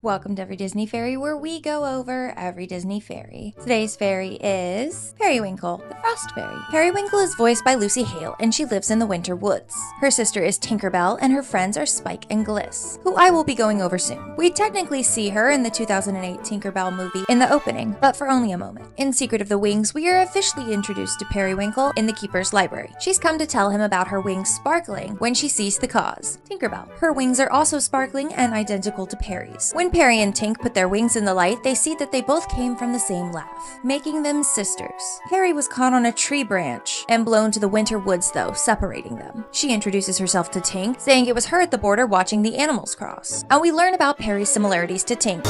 Welcome to Every Disney Fairy, where we go over every Disney fairy. Today's fairy is Periwinkle, the Frost Fairy. Periwinkle is voiced by Lucy Hale, and she lives in the Winter Woods. Her sister is Tinkerbell, and her friends are Spike and Gliss, who I will be going over soon. We technically see her in the 2008 Tinkerbell movie in the opening, but for only a moment. In Secret of the Wings, we are officially introduced to Periwinkle in the Keeper's library. She's come to tell him about her wings sparkling when she sees the cause, Tinkerbell. Her wings are also sparkling and identical to Peri's. When Peri and Tink put their wings in the light, they see that they both came from the same laugh, making them sisters. Peri was caught on a tree branch and blown to the Winter Woods, though, separating them. She introduces herself to Tink, saying it was her at the border watching the animals cross. And we learn about Peri's similarities to Tink.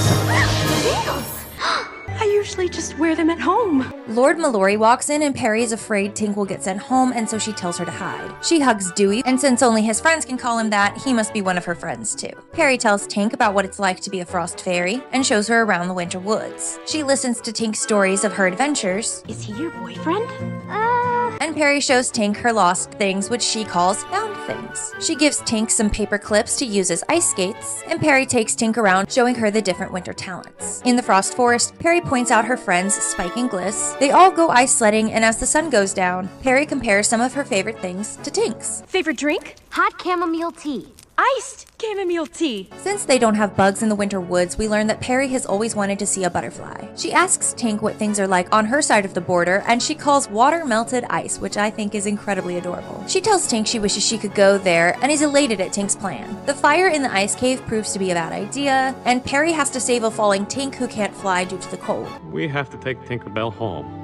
I usually just wear them at home. Lord Mallory walks in and Peri is afraid Tink will get sent home, and so she tells her to hide. She hugs Dewey, and since only his friends can call him that, he must be one of her friends too. Peri tells Tink about what it's like to be a frost fairy and shows her around the Winter Woods. She listens to Tink's stories of her adventures. Is he your boyfriend? And Peri shows Tink her lost things, which she calls found things. She gives Tink some paper clips to use as ice skates, and Peri takes Tink around, showing her the different winter talents. In the Frost Forest, Peri points out her friends Spike and Gliss. They all go ice sledding, and as the sun goes down, Peri compares some of her favorite things to Tink's. Favorite drink? Hot chamomile tea. Iced chamomile tea. Since they don't have bugs in the Winter Woods, we learn that Peri has always wanted to see a butterfly. She asks Tink what things are like on her side of the border, and she calls water melted ice, which I think is incredibly adorable. She tells Tink she wishes she could go there and is elated at Tink's plan. The fire in the ice cave proves to be a bad idea, and Peri has to save a falling Tink who can't fly due to the cold. We have to take Tinkerbell home.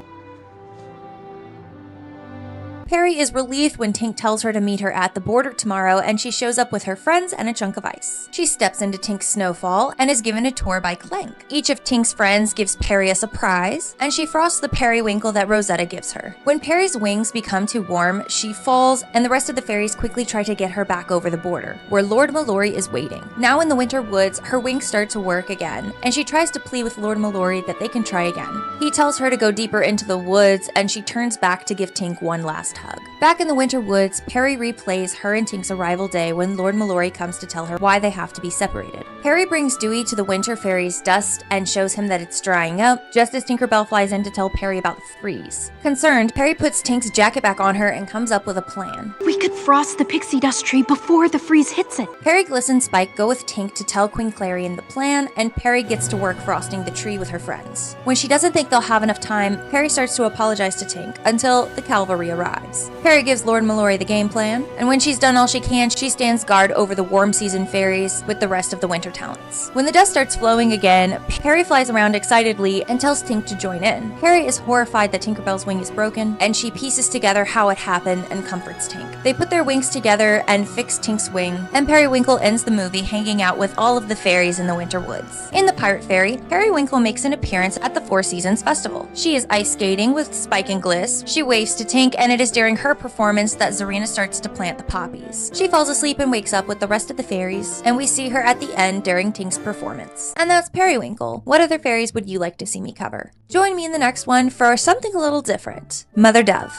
Peri is relieved when Tink tells her to meet her at the border tomorrow, and she shows up with her friends and a chunk of ice. She steps into Tink's snowfall and is given a tour by Clank. Each of Tink's friends gives Peri a surprise, and she frosts the Periwinkle that Rosetta gives her. When Peri's wings become too warm, she falls, and the rest of the fairies quickly try to get her back over the border, where Lord Mallory is waiting. Now in the Winter Woods, her wings start to work again, and she tries to plead with Lord Mallory that they can try again. He tells her to go deeper into the woods, and she turns back to give Tink one last hug. Back in the Winter Woods, Peri replays her and Tink's arrival day when Lord Mallory comes to tell her why they have to be separated. Peri brings Dewey to the Winter Fairy's dust and shows him that it's drying up, just as Tinkerbell flies in to tell Peri about the freeze. Concerned, Peri puts Tink's jacket back on her and comes up with a plan. We could frost the pixie dust tree before the freeze hits it. Peri, Gliss, and Spike go with Tink to tell Queen Clarion the plan, and Peri gets to work frosting the tree with her friends. When she doesn't think they'll have enough time, Peri starts to apologize to Tink until the cavalry arrives. Peri gives Lord Mallory the game plan, and when she's done all she can, she stands guard over the warm season fairies with the rest of the winter talents. When the dust starts flowing again, Peri flies around excitedly and tells Tink to join in. Peri is horrified that Tinkerbell's wing is broken, and she pieces together how it happened and comforts Tink. They put their wings together and fix Tink's wing, and Periwinkle ends the movie hanging out with all of the fairies in the Winter Woods. In the Pirate Fairy, Periwinkle makes an appearance at the Four Seasons Festival. She is ice skating with Spike and Gliss. She waves to Tink, and it is during her performance that Zarina starts to plant the poppies. She falls asleep and wakes up with the rest of the fairies, and we see her at the end during Tink's performance. And that's Periwinkle. What other fairies would you like to see me cover? Join me in the next one for something a little different. Mother Dove.